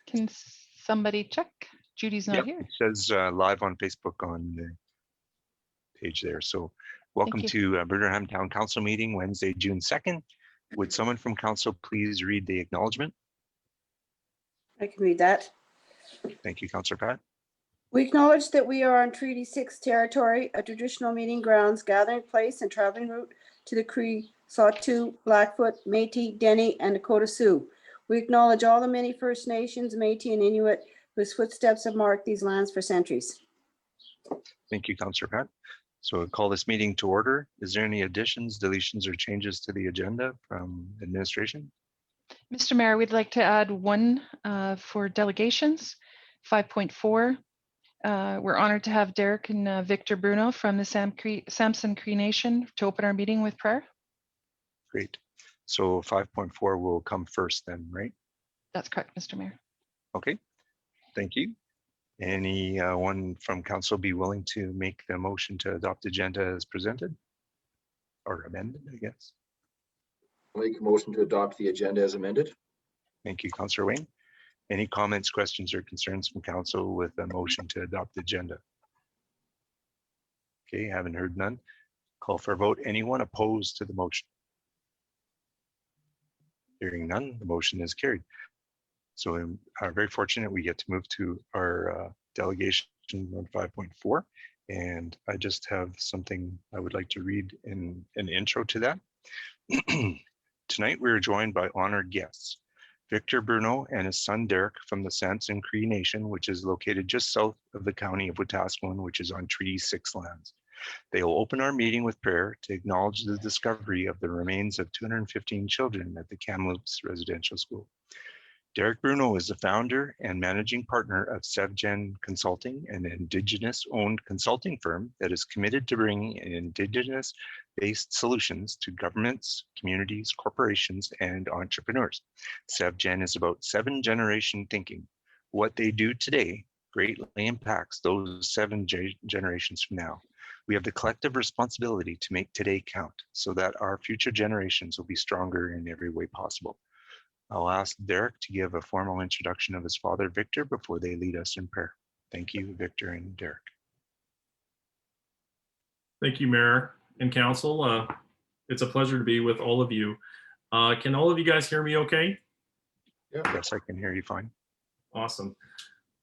Can somebody check? Judy's not here. It says live on Facebook on the page there. So welcome to Bruderheim Town Council meeting, Wednesday, June 2nd. Would someone from council please read the acknowledgement? I can read that. Thank you, Councillor Pat. We acknowledge that we are on Treaty 6 territory, a traditional meeting grounds, gathering place, and traveling route to the Cree, Saulteaux, Blackfoot, Métis, Dene, and Dakota Sioux. We acknowledge all the many First Nations, Métis, and Inuit whose footsteps have marked these lands for centuries. Thank you, Councillor Pat. So I'll call this meeting to order. Is there any additions, deletions, or changes to the agenda from administration? Mr. Mayor, we'd like to add one for delegations, 5.4. We're honored to have Derek and Victor Bruno from the Samson Cree Nation to open our meeting with prayer. Great. So 5.4 will come first then, right? That's correct, Mr. Mayor. Okay, thank you. Anyone from council be willing to make the motion to adopt the agenda as presented or amended, I guess? I'll make a motion to adopt the agenda as amended. Thank you, Councillor Wayne. Any comments, questions, or concerns from council with a motion to adopt the agenda? Okay, haven't heard none. Call for a vote. Anyone opposed to the motion? Hearing none, the motion is carried. So we are very fortunate we get to move to our delegation on 5.4. And I just have something I would like to read in an intro to that. Tonight, we are joined by honored guests, Victor Bruno and his son Derek from the Samson Cree Nation, which is located just south of the county of Wetaskiwin, which is on Treaty 6 lands. They will open our meeting with prayer to acknowledge the discovery of the remains of 215 children at the Kamloops Residential School. Derek Bruno is the founder and managing partner of SevGen Consulting, an Indigenous-owned consulting firm that is committed to bringing Indigenous-based solutions to governments, communities, corporations, and entrepreneurs. SevGen is about 7-generation thinking. What they do today greatly impacts those 7 generations from now. We have the collective responsibility to make today count so that our future generations will be stronger in every way possible. I'll ask Derek to give a formal introduction of his father, Victor, before they lead us in prayer. Thank you, Victor and Derek. Thank you, Mayor and Council. It's a pleasure to be with all of you. Can all of you guys hear me okay? Yeah. Yes, I can hear you fine. Awesome.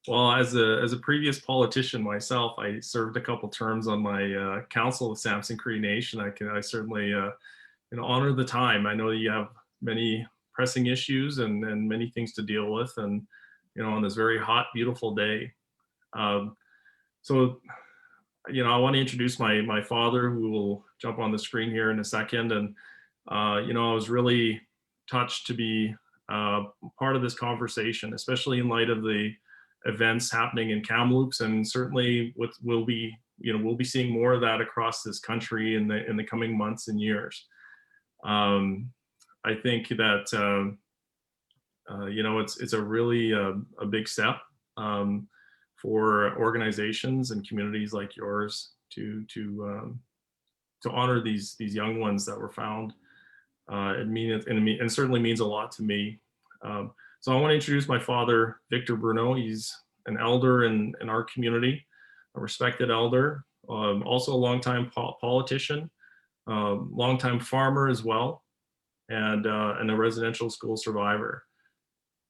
Well, as a previous politician myself, I served a couple terms on my council of Samson Cree Nation. I certainly honor the time. I know you have many pressing issues and many things to deal with, and on this very hot, beautiful day. So I want to introduce my father, who will jump on the screen here in a second. And I was really touched to be part of this conversation, especially in light of the events happening in Kamloops, and certainly we'll be seeing more of that across this country in the coming months and years. I think that it's a really a big step for organizations and communities like yours to honor these young ones that were found. It certainly means a lot to me. So I want to introduce my father, Victor Bruno. He's an elder in our community, a respected elder, also a longtime politician, longtime farmer as well, and a residential school survivor.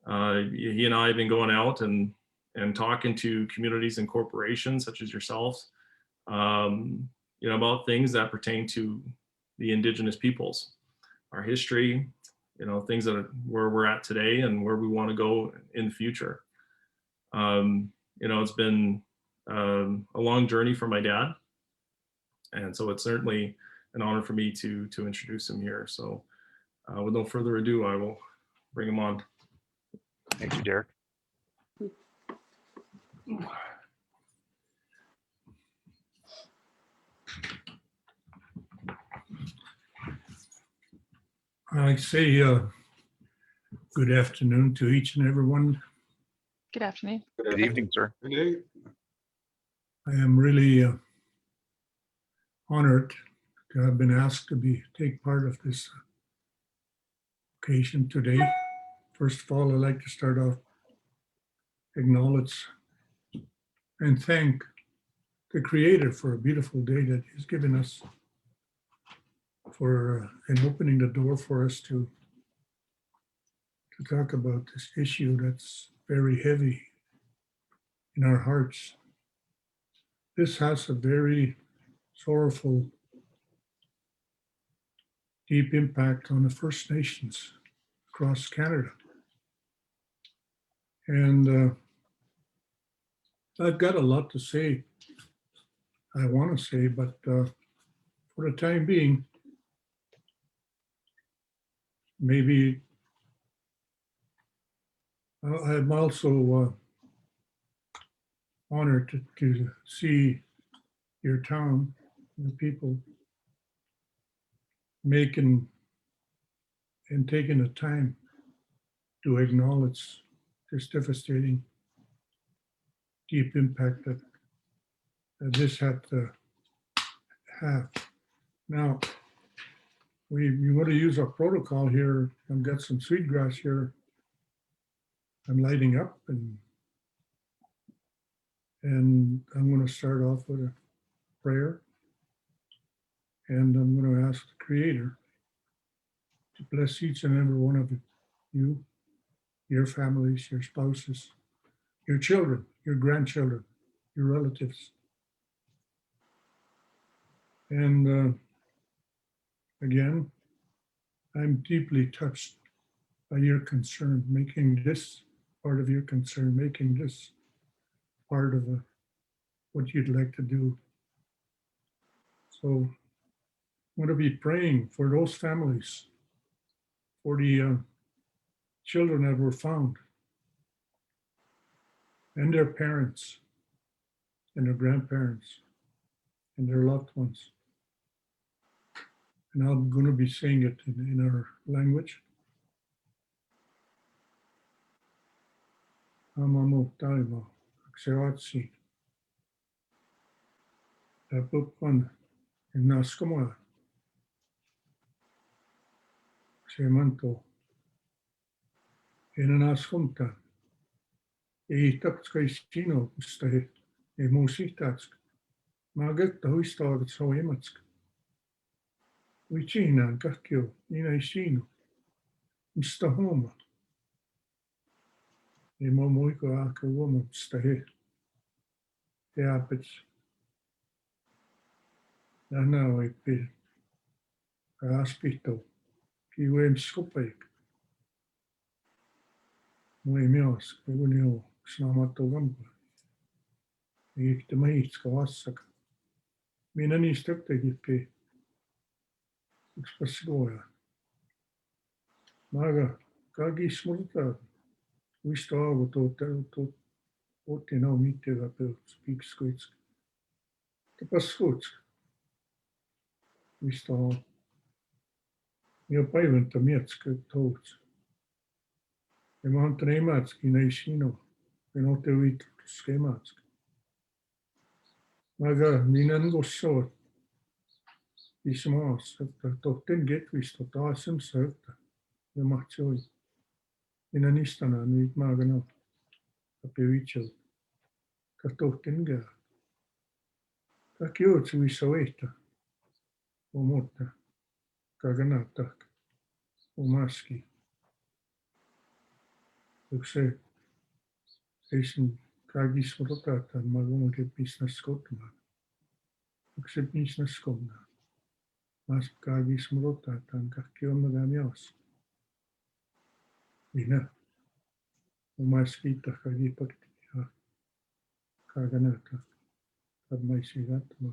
He and I have been going out and talking to communities and corporations such as yourselves, about things that pertain to the Indigenous peoples, our history, things that where we're at today and where we want to go in the future. It's been a long journey for my dad, and so it's certainly an honor for me to introduce him here. So with no further ado, I will bring him on. Thank you, Derek. I say good afternoon to each and everyone. Good afternoon. Good evening, sir. Good day. I am really honored to have been asked to take part of this occasion today. First of all, I'd like to start off acknowledge and thank the Creator for a beautiful day that He's given us, for and opening the door for us to talk about this issue that's very heavy in our hearts. This has a very sorrowful, deep impact on the First Nations across Canada. And I've got a lot to say, I want to say, but for the time being, maybe I'm also honored to see your town, the people making and taking the time to acknowledge this devastating, deep impact that this had to have. Now, you want to use our protocol here. I've got some sweetgrass here. I'm lighting up, and I'm going to start off with a prayer, and I'm going to ask the Creator to bless each and every one of you, your families, your spouses, your children, your grandchildren, your relatives. And again, I'm deeply touched by your concern, making this part of your concern, making this part of what you'd like to do. So I'm going to be praying for those families, for the children that were found, and their parents, and their grandparents, and their loved ones. And I'm going to be saying it in our language. Amamo taima, akseatsi, tapukwan, inaskoma, semanto, inanaskumta, tapskaistino, kustahe, emositatsk, magetta huistaagat soimatsk. Uichina, kakio, inaisino, mstahoma. Emo moiko aka woman stahe. Teapits. Nana ipi. Aspito. Kiwem skupaik. Mui mios, kugunio, snamato gampa. Ikta maitska vassaka. Minä niistä tekipi. Yksi pasikoja. Maga, kagis multa. Uista aavu otti nao mittiga pealt, pikskuits. Te paskuts. Uista aavu. Ja päiväntä mietskö touts. Ja mä antan emätski näin sinu. Ja noite viittus emätski. Maga, minä ngossoot. Ismaas, että tohten getvista taasem söötä. Ja mahtsoi. Minä nistana nyt maagana. Apevitsel. Kattohten gää. Kaikki oot suissa veihtä. Omotta. Kaganattak. Omaski. Yksi seisen kaikis rotataan maagomake business skotmaan. Yksi business skotmaan. Mas kaikis rotataan kaikki on magam jaos. Minä. Omaski takagi pakti. Kaganattak. Kadmaisi gatma.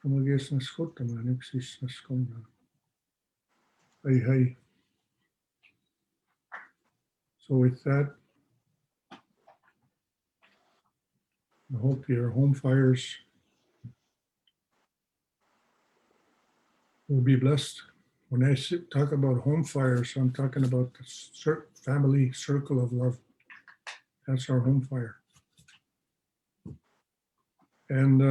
Omages naskottamaan yksi naskonnaan. Hey. So with that, I hope your home fires will be blessed. When I talk about home fires, I'm talking about the family circle of love. That's our home fire. And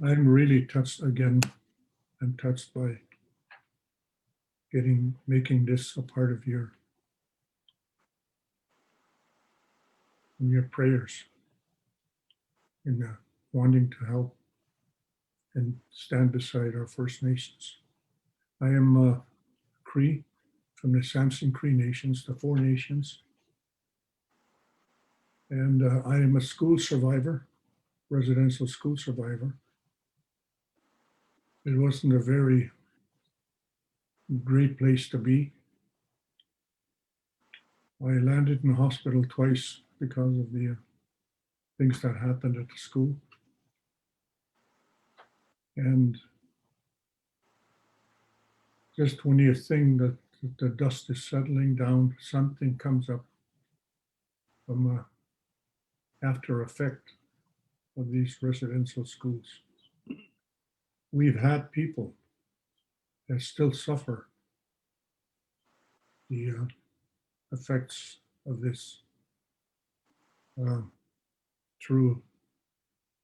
I'm really touched again. I'm touched by making this a part of your in your prayers, in wanting to help and stand beside our First Nations. I am Cree from the Samson Cree Nations, the 4 nations. And I am a school survivor, residential school survivor. It wasn't a very great place to be. I landed in the hospital twice because of the things that happened at the school. And just when you think that the dust is settling down, something comes up from after effect of these residential schools. We've had people that still suffer the effects of this through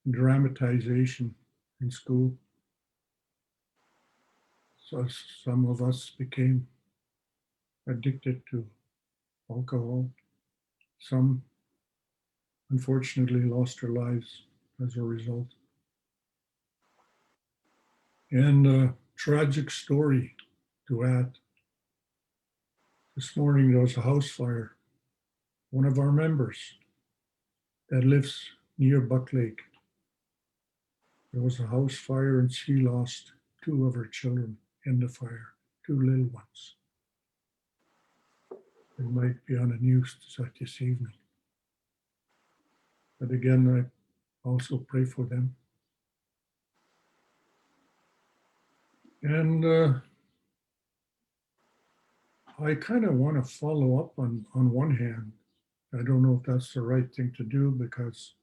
dramatization in school. So some of us became addicted to alcohol. Some unfortunately lost their lives as a result. And a tragic story to add. This morning there was a house fire. One of our members that lives near Buck Lake. There was a house fire and she lost 2 of her children in the fire, 2 little ones. It might be on the news this evening. But again, I also pray for them. And I kind of want to follow up on one hand. I don't know if that's the right thing to do, because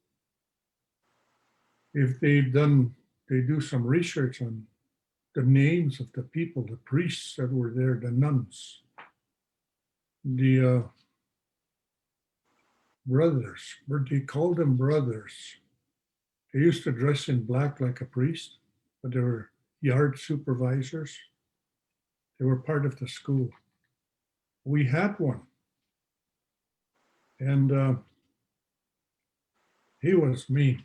if they do some research on the names of the people, the priests that were there, the nuns, the brothers, they called them brothers. They used to dress in black like a priest, but they were yard supervisors. They were part of the school. We had one. And he was mean.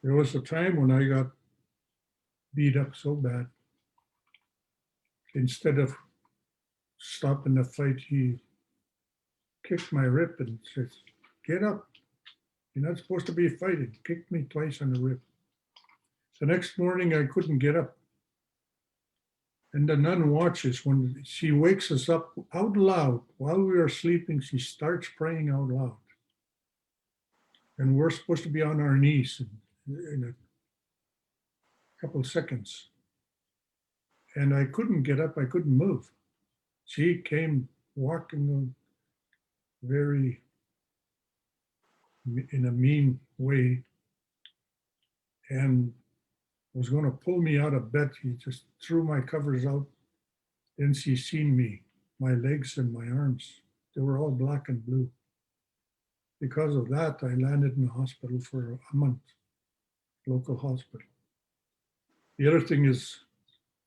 There was a time when I got beat up so bad. Instead of stopping the fight, he kicked my rib and said, "Get up. You're not supposed to be fighting." Kicked me twice on the rib. The next morning, I couldn't get up. And the nun watches. When she wakes us up out loud while we are sleeping, she starts praying out loud. And we're supposed to be on our knees in a couple of seconds. And I couldn't get up, I couldn't move. She came walking in a mean way and was going to pull me out of bed. She just threw my covers out. Then she seen me, my legs and my arms. They were all black and blue. Because of that, I landed in the hospital for a month, local hospital. The other thing is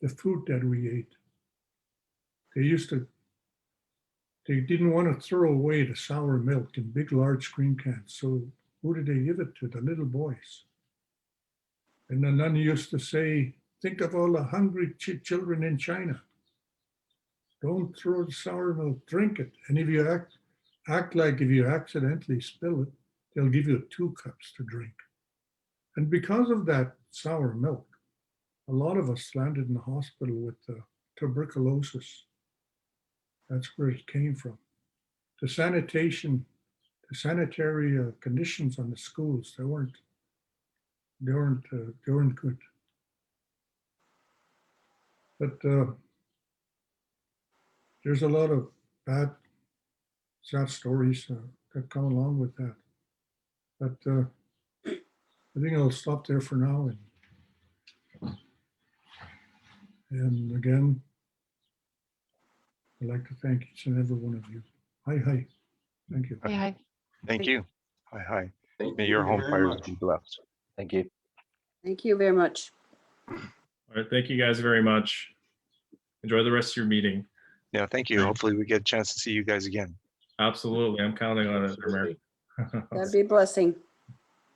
the food that we ate. They didn't want to throw away the sour milk in big, large cream cans. So who did they give it to? The little boys. And the nun used to say, "Think of all the hungry children in China. Don't throw the sour milk, drink it. And if you act like if you accidentally spill it, they'll give you 2 cups to drink." And because of that sour milk, a lot of us landed in the hospital with tuberculosis. That's where it came from. The sanitary conditions on the schools, they weren't good. But there's a lot of bad, sad stories that come along with that. But I think I'll stop there for now. And again, I'd like to thank each and every one of you. Hi. Thank you. Hi. Thank you. Hi. Thank May your you home very fires much. be blessed. Thank you. Thank you very much. All right, thank you guys very much. Enjoy the rest of your meeting. Yeah, thank you. Hopefully we get a chance to see you guys again. Absolutely. I'm counting on it, Mayor. That'd be a blessing.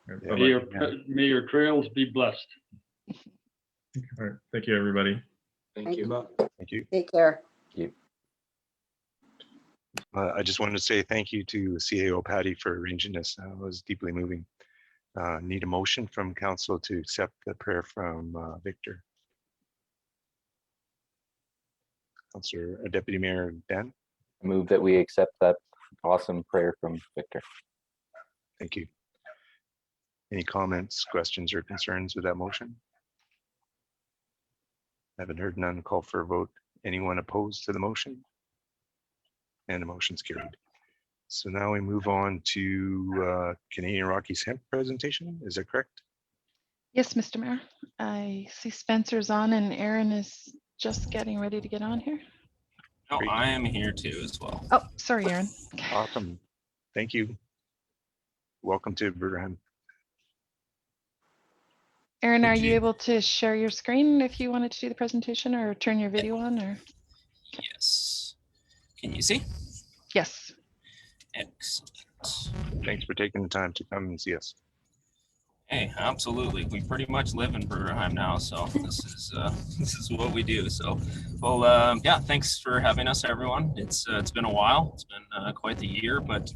Bye-bye. May your trails be blessed. All right. Thank you, everybody. Thank you. Thank you. Take care. I just wanted to say thank you to CAO Patty for arranging this. It was deeply moving. Need a motion from council to accept the prayer from Victor. Councillor Deputy Mayor Ben. Move that we accept that awesome prayer from Victor. Thank you. Any comments, questions, or concerns with that motion? Haven't heard none. Call for a vote. Anyone opposed to the motion? And the motion's carried. So now we move on to Canadian Rockies hemp presentation. Is that correct? Yes, Mr. Mayor. I see Spencer's on and Aaron is just getting ready to get on here. No, Great. I am here too as well. Oh, sorry, Aaron. Awesome. Thank you. Welcome to Bruderheim. Aaron, are Would you you- able to share your screen if you wanted to do the presentation or turn your video on or? Yes. Can you see? Yes. Excellent. Thanks for taking the time to come and see us. Hey, absolutely. We pretty much live in Bruderheim now, so this is what we do. So, well, yeah. Thanks for having us, everyone. It's been a while. It's been quite the year, but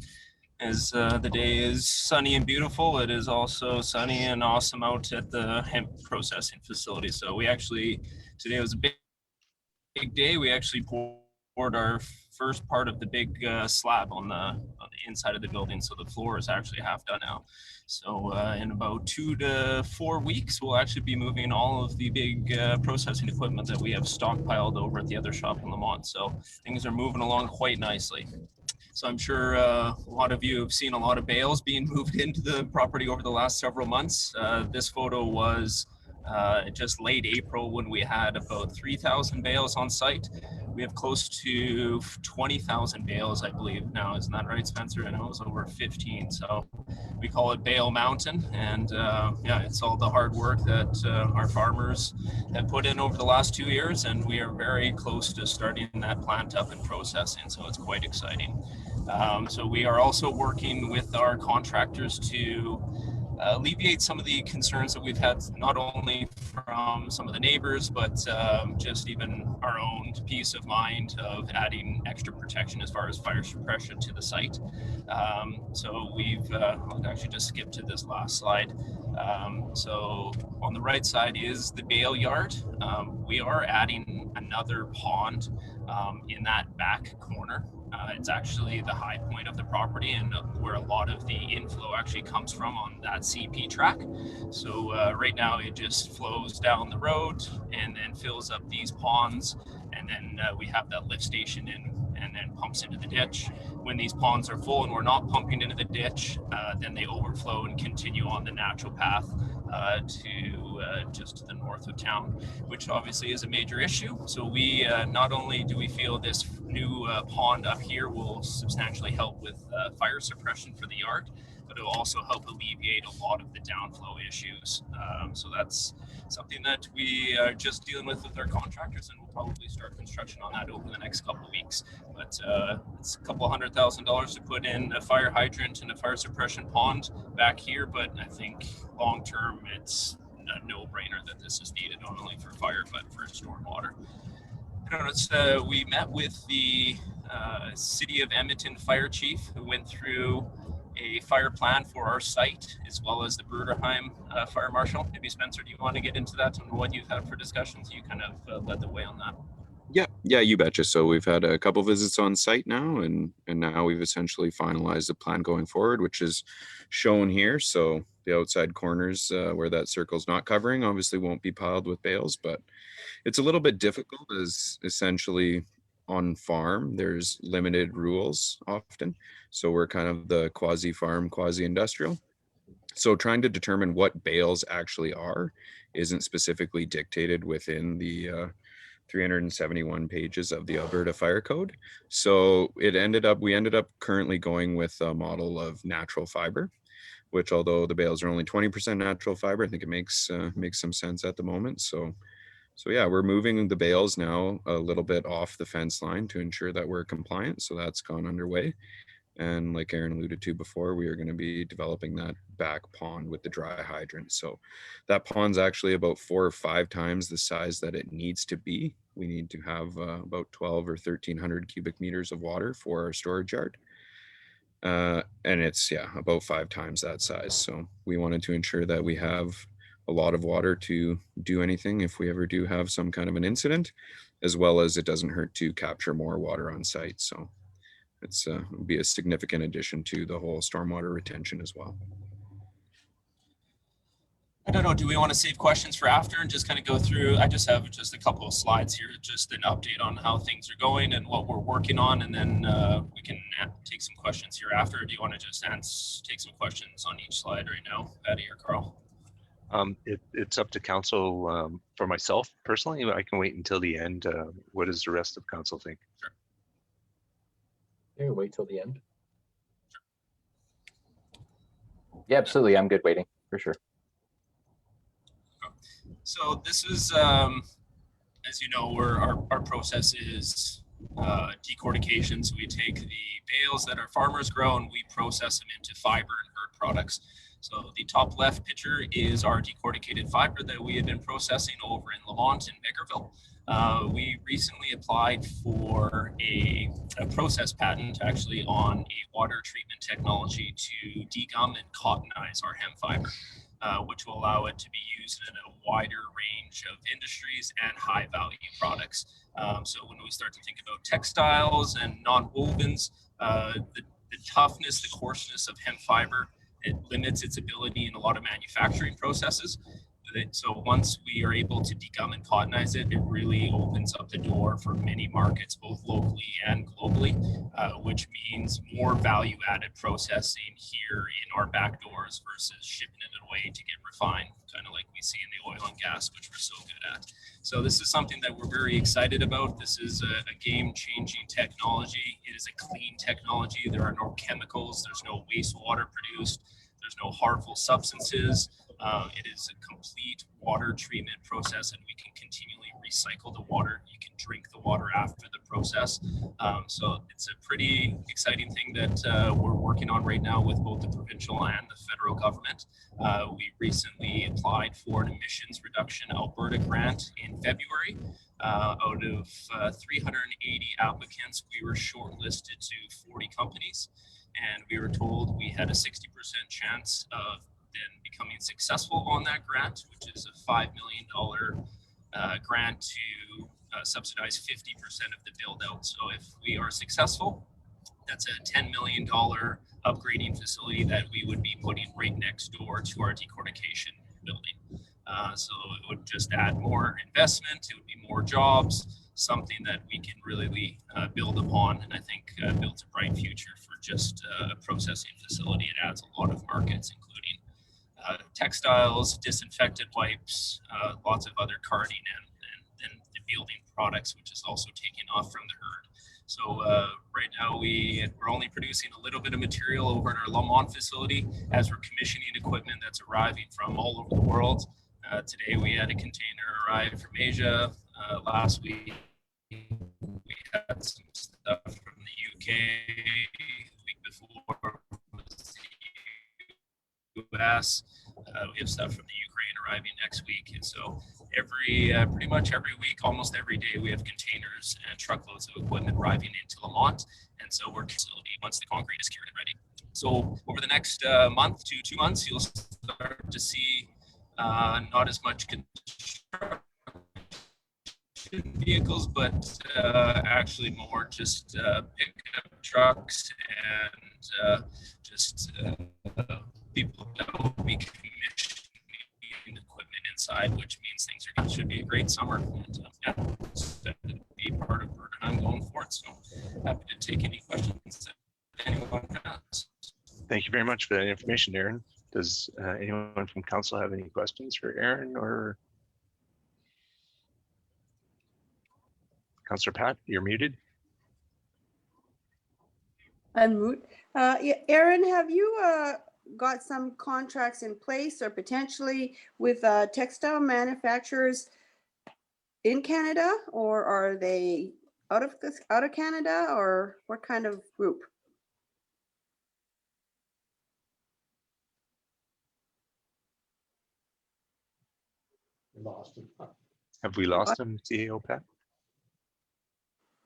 as the day is sunny and beautiful, it is also sunny and awesome out at the hemp processing facility. So we actually today was a big day. We actually poured our first part of the big slab on the inside of the building, so the floor is actually half done now. So in about 2 to 4 weeks, we'll actually be moving all of the big processing equipment that we have stockpiled over at the other shop in Lamont. So things are moving along quite nicely. So I'm sure a lot of you have seen a lot of bales being moved into the property over the last several months. This photo was just late April when we had about 3,000 bales on site. We have close to 20,000 bales, I believe now. Isn't that right, Spencer? I know it was over 15. So we call it Bale Mountain. And yeah, it's all the hard work that our farmers have put in over the last 2 years. And we are very close to starting that plant up and processing. So it's quite exciting. So we are also working with our contractors to alleviate some of the concerns that we've had, not only from some of the neighbors, but just even our own peace of mind of adding extra protection as far as fire suppression to the site. So we've, I'll actually just skip to this last slide. So on the right side is the bale yard. We are adding another pond in that back corner. It's actually the high point of the property and where a lot of the inflow actually comes from on that CP track. So right now it just flows down the road and then fills up these ponds. And then we have that lift station in and then pumps into the ditch. When these ponds are full and we're not pumping into the ditch, then they overflow and continue on the natural path to just to the north of town, which obviously is a major issue. So we not only do we feel this new pond up here will substantially help with fire suppression for the yard, but it will also help alleviate a lot of the downflow issues. So that's something that we are just dealing with our contractors, and we'll probably start construction on that over the next couple of weeks. But it's a couple $100,000 to put in a fire hydrant and a fire suppression pond back here, but I think long term it's a no-brainer that this is needed, not only for fire but for stormwater. We met with the City of Edmonton Fire Chief, who went through a fire plan for our site, as well as the Bruderheim Fire Marshal. Maybe Spencer, do you want to get into that and what you've had for discussions? You kind of led the way on that. Yeah, you betcha. So we've had a couple visits on site now, and now we've essentially finalized the plan going forward, which is shown here. So the outside corners where that circle's not covering obviously won't be piled with bales, but it's a little bit difficult as essentially on farm, there's limited rules often. So we're kind of the quasi-farm, quasi-industrial. So trying to determine what bales actually are isn't specifically dictated within the 371 pages of the Alberta Fire Code. So we ended up currently going with a model of natural fiber, which although the bales are only 20% natural fiber, I think it makes some sense at the moment. So yeah, we're moving the bales now a little bit off the fence line to ensure that we're compliant. So that's gone underway. And like Aaron alluded to before, we are going to be developing that back pond with the dry hydrant. So that pond's actually about 4 or 5 times the size that it needs to be. We need to have about 12 or 1300 cubic meters of water for our storage yard. And it's, yeah, about 5 times that size. So we wanted to ensure that we have a lot of water to do anything if we ever do have some kind of an incident, as well as it doesn't hurt to capture more water on site. So it's will be a significant addition to the whole stormwater retention as well. I don't know, do we want to save questions for after and just kind of go through? I just have just a couple of slides here, just an update on how things are going and what we're working on, and then we can take some questions here after. Or do you want to just take some questions on each slide right now, Patty or Carl? It's up to council. For myself personally, I can wait until the end. What does the rest of council think? Sure. Yeah, wait till the end. Yeah, absolutely. I'm good waiting for sure. So this is, as you know, our process is decortication. So we take the bales that our farmers grow and we process them into fiber and herd products. So the top left picture is our decorticated fiber that we have been processing over in Lamont and Bakerville. We recently applied for a process patent actually on a water treatment technology to degum and cottonize our hemp fiber, which will allow it to be used in a wider range of industries and high value products. So when we start to think about textiles and non-wovens, the toughness, the coarseness of hemp fiber, it limits its ability in a lot of manufacturing processes. So once we are able to degum and cottonize it, it really opens up the door for many markets, both locally and globally, which means more value-added processing here in our back doors versus shipping it away to get refined, kind of like we see in the oil and gas, which we're so good at. So this is something that we're very excited about. This is a game-changing technology. It is a clean technology. There are no chemicals. There's no wastewater produced. There's no harmful substances. It is a complete water treatment process, and we can continually recycle the water. You can drink the water after the process. So it's a pretty exciting thing that we're working on right now with both the provincial and the federal government. We recently applied for an emissions reduction Alberta grant in February. Out of 380 applicants, we were shortlisted to 40 companies, and we were told we had a 60% chance of then becoming successful on that grant, which is a $5 million grant to subsidize 50% of the build out. So if we are successful, that's a $10 million upgrading facility that we would be putting right next door to our decortication building. So it would just add more investment, it would be more jobs, something that we can really build upon, and I think builds a bright future for just a processing facility. It adds a lot of markets, including textiles, disinfectant wipes, lots of other carding and the building products, which is also taking off from the herd. So right now we're only producing a little bit of material over in our Lamont facility as we're commissioning equipment that's arriving from all over the world. Today we had a container arrive from Asia. Last week we had some stuff from the UK. The week before was the US. We have stuff from the Ukraine arriving next week. And so pretty much every week, almost every day, we have containers and truckloads of equipment arriving into Lamont. And so we're facility once the concrete is cured and ready. So over the next month to 2 months, you'll start to see not as much construction vehicles, but actually more just pickup trucks and just people that will be commissioning equipment inside, which means things should be a great summer. And yeah, to be part of Bruderheim going forward. So happy to take any questions that anyone has. Thank you very much for that information, Aaron. Does anyone from council have any questions for Aaron or Councillor Pat? You're muted. Unmute. Yeah, Aaron, have you got some contracts in place or potentially with textile manufacturers in Canada, or are they out of Canada, or what kind of group? Have we lost him, CAO Pat?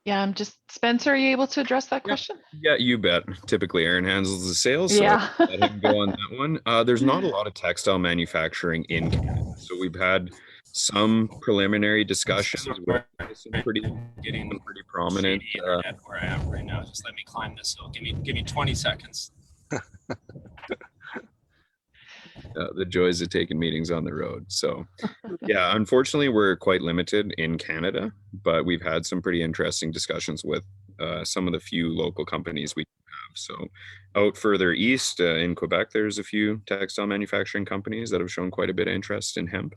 Yeah, I'm just, Spencer, are you able to address that Yeah. question? Yeah, you bet. Typically, Aaron handles the sales, so Yeah. I let him go on that one. There's not a lot of textile manufacturing in Canada, so we've had some preliminary discussions with some pretty prominent. Shady internet where I am right now. Just let me climb this hill. Give me 20 seconds. The joys of taking meetings on the road. So, yeah, unfortunately, we're quite limited in Canada, but we've had some pretty interesting discussions with some of the few local companies we have. So, out further east in Quebec, there's a few textile manufacturing companies that have shown quite a bit of interest in hemp,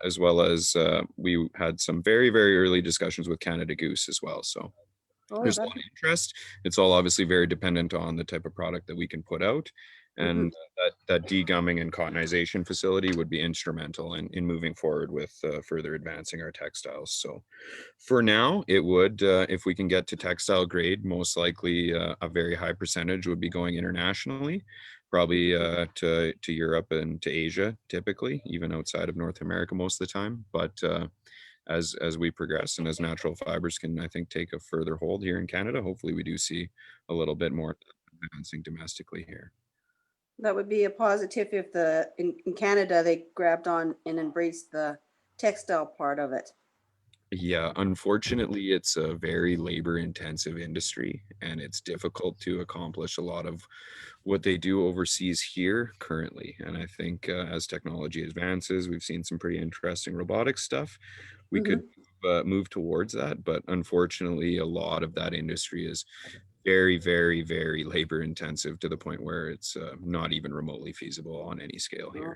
as well as we had some very, very early discussions with Canada Goose as well. So, there's a lot of interest. It's all obviously very dependent on the type of product that we can put out. And that degumming and cottonization facility would be instrumental in moving forward with further advancing our textiles. So for now, it would, if we can get to textile grade, most likely a very high percentage would be going internationally, probably to Europe and to Asia, typically, even outside of North America most of the time. But as we progress and as natural fibers can, I think, take a further hold here in Canada, hopefully we do see a little bit more advancing domestically here. That would be a positive if in Canada, they grabbed on and embraced the textile part of it. Yeah, unfortunately, it's a very labor intensive industry and it's difficult to accomplish a lot of what they do overseas here currently. And I think as technology advances, we've seen some pretty interesting robotic stuff. We could move towards that, but unfortunately, a lot of that industry is very, very, very labor intensive to the point where it's not even remotely feasible on any scale here.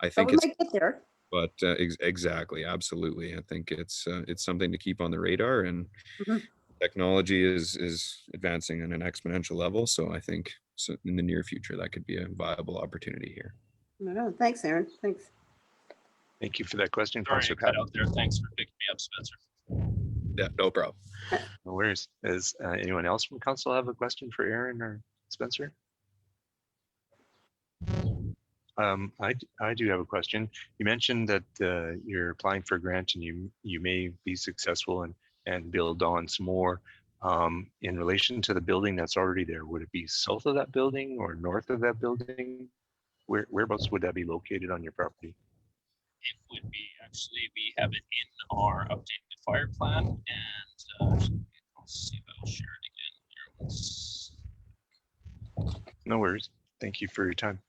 I But think we it's, might get there. but exactly, absolutely. I think it's something to keep on the radar, and technology is advancing on an exponential level. So I think in the near future that could be a viable opportunity here. No, thanks, Aaron. Thanks. Thank you for that question, Sorry, Councillor cut Pat. out there. Thanks for picking me up, Spencer. Yeah, no problem. No worries. Does anyone else from council have a question for Aaron or Spencer? I do have a question. You mentioned that you're applying for a grant and you may be successful and build on some more. In relation to the building that's already there, would it be south of that building or north of that building? Whereabouts would that be located on your property? It would be actually, we have it in our updated fire plan, and I'll see if I'll share it again here. No worries. Thank you for your time.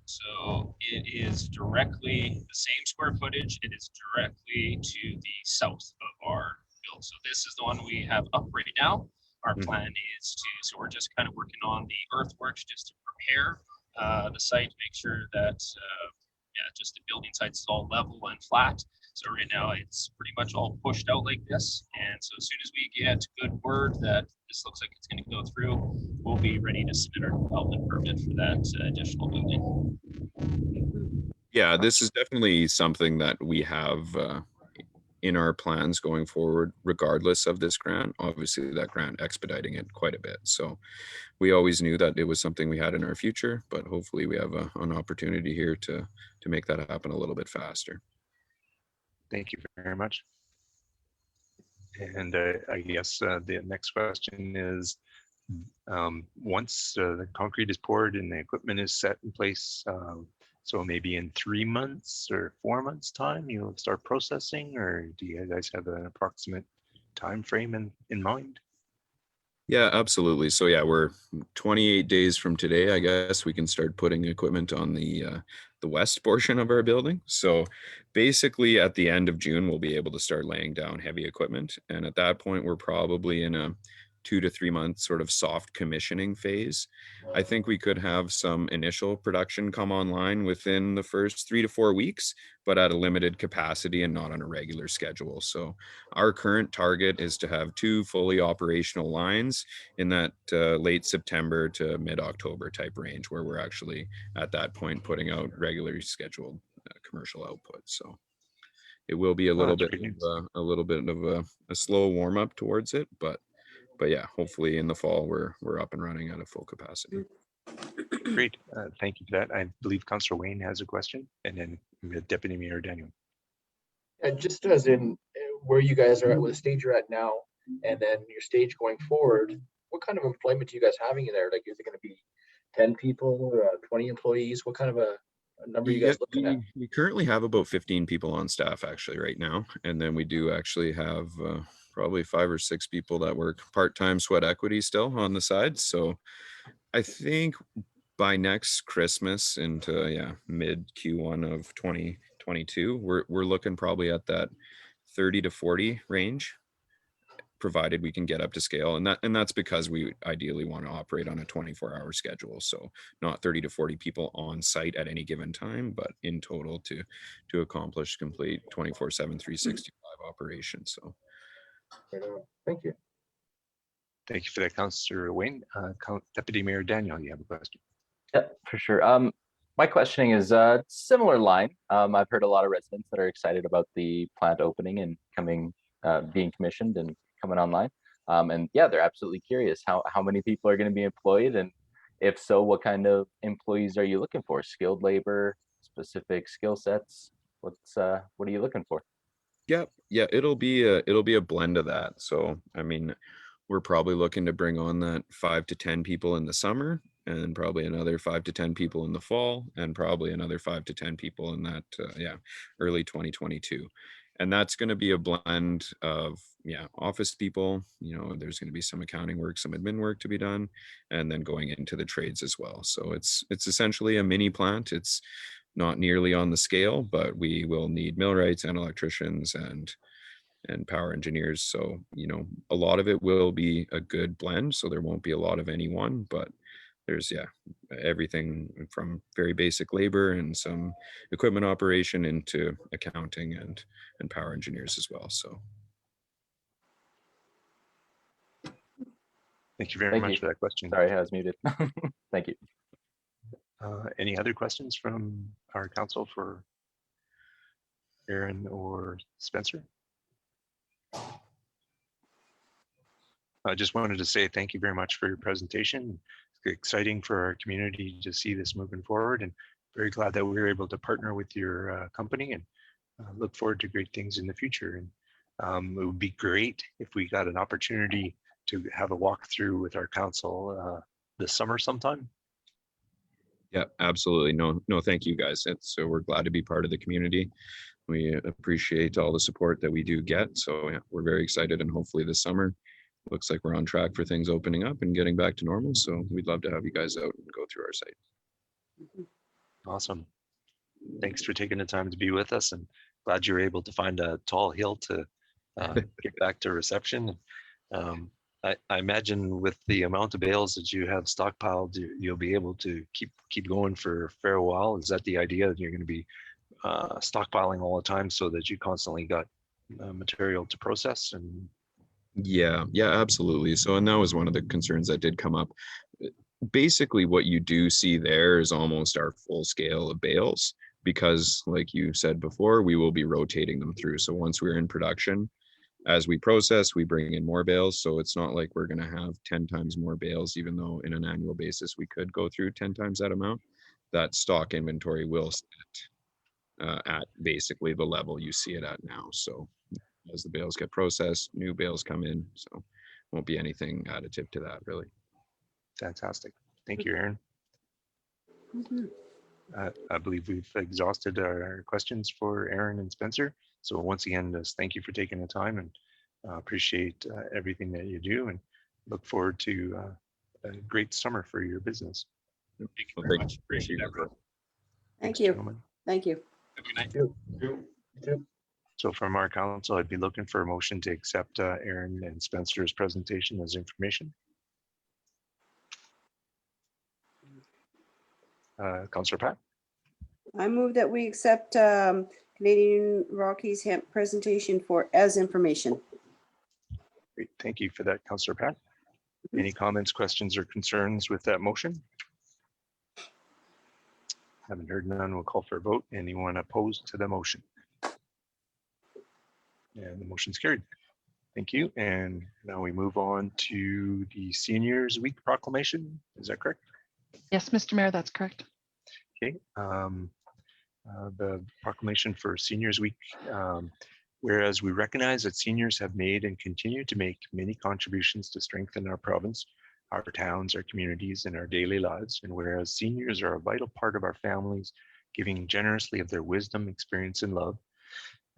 So it is directly the same square footage. It is directly to the south of our build. So this is the one we have up right now. Our plan is to, so we're just kind of working on the earthworks just to prepare the site, make sure that, yeah, just the building site is all level and flat. So right now it's pretty much all pushed out like this. And so as soon as we get good word that this looks like it's going to go through, we'll be ready to submit our development permit for that additional building. Yeah, this is definitely something that we have in our plans going forward, regardless of this grant. Obviously, that grant expediting it quite a bit. So we always knew that it was something we had in our future, but hopefully we have an opportunity here to make that happen a little bit faster. Thank you very much. And I guess the next question is, once the concrete is poured and the equipment is set in place, so maybe in 3 months or 4 months time, you'll start processing, or do you guys have an approximate time frame in mind? Yeah, absolutely. So yeah, we're 28 days from today, I guess we can start putting equipment on the west portion of our building. So basically at the end of June, we'll be able to start laying down heavy equipment. And at that point, we're probably in a 2 to 3 month sort of soft commissioning phase. I think we could have some initial production come online within the first 3 to 4 weeks, but at a limited capacity and not on a regular schedule. So our current target is to have 2 fully operational lines in that late September to mid-October type range, where we're actually at that point putting out regularly scheduled commercial output. So it will be a Oh, little that's bit great of a little bit of a slow warm up towards it, but yeah, hopefully in the fall we're up and running at a full capacity. Great. Thank you for that. I believe Councillor Wayne has a question, and then Deputy Mayor Daniel. And just as in where you guys are at, what stage you're at now, and then your stage going forward, what kind of employment do you guys having in there? Like, is it going to be 10 people, 20 employees? What kind of a number are you guys looking at? We currently have about 15 people on staff actually right now, and then we do actually have probably 5 or 6 people that work part-time sweat equity still on the side. So I think by next Christmas into mid Q1 of 2022, we're looking probably at that 30 to 40 range, provided we can get up to scale, and that's because we ideally want to operate on a 24-hour schedule, so not 30 to 40 people on site at any given time, but in total to accomplish complete 24/7 365 operations. So Thank you. Thank you for that, Councillor Wayne. Deputy Mayor Daniel, you have a question. Yeah, for sure. My questioning is similar line. I've heard a lot of residents that are excited about the plant opening and being commissioned and coming online. And yeah, they're absolutely curious how many people are going to be employed, and if so, what kind of employees are you looking for? Skilled labor, specific skill sets? What are you looking for? yeah, it'll be a blend of that. So I mean, we're probably looking to bring on that 5 to 10 people in the summer, and probably another 5 to 10 people in the fall, and probably another 5 to 10 people in that early 2022. And that's going to be a blend of office people, there's going to be some accounting work, some admin work to be done, and then going into the trades as well. So it's essentially a mini plant. It's not nearly on the scale, but we will need millwrights and electricians and power engineers. So, a lot of it will be a good blend. So there won't be a lot of any one, but there's everything from very basic labor and some equipment operation into accounting and power engineers as well. So Thank you very Thank much you. for that question. Sorry, I was muted. Thank you. Any other questions from our council for Aaron or Spencer? I just wanted to say thank you very much for your presentation. It's exciting for our community to see this moving forward, and very glad that we were able to partner with your company, and look forward to great things in the future. And it would be great if we got an opportunity to have a walkthrough with our council this summer sometime. yeah, absolutely. No, thank you guys. We're glad to be part of the community. We appreciate all the support that we do get. So yeah, we're very excited, and hopefully this summer looks like we're on track for things opening up and getting back to normal. So we'd love to have you guys out and go through our site. Awesome. Thanks for taking the time to be with us, and glad you were able to find a tall hill to get back to reception. I imagine with the amount of bales that you have stockpiled, you'll be able to keep going for a fair while. Is that the idea, that you're going to be stockpiling all the time so that you constantly got material to process? And Yeah, absolutely. So, and that was one of the concerns that did come up. Basically, what you do see there is almost our full scale of bales, because like you said before, we will be rotating them through. So once we're in production, as we process, we bring in more bales. So it's not like we're going to have 10 times more bales, even though in an annual basis, we could go through 10 times that amount. That stock inventory will sit at basically the level you see it at now. So as the bales get processed, new bales come in. So won't be anything additive to that, really. fantastic. Thank you, Aaron. Mhm. I believe we've exhausted our questions for Aaron and Spencer. So once again, just thank you for taking the time, and appreciate everything that you do, and look forward to a great summer for your business. Thank you very much. Appreciate it. Thank Thanks, you. gentlemen. Thank you. Have a good night. You too. So from our council, I'd be looking for a motion to accept Aaron and Spencer's presentation as information. Councillor Pat? I move that we accept Canadian Rockies hemp presentation as information. Great, thank you for that, Councillor Pat. Any comments, questions, or concerns with that motion? Haven't heard none. We'll call for a vote. Anyone opposed to the motion? And the motion's carried. Thank you. And now we move on to the Seniors Week proclamation. Is that correct? Yes, Mr. Mayor, that's correct. Okay. The proclamation for Seniors Week. Whereas we recognize that seniors have made and continue to make many contributions to strengthen our province, our towns, our communities, and our daily lives. And whereas seniors are a vital part of our families, giving generously of their wisdom, experience, and love.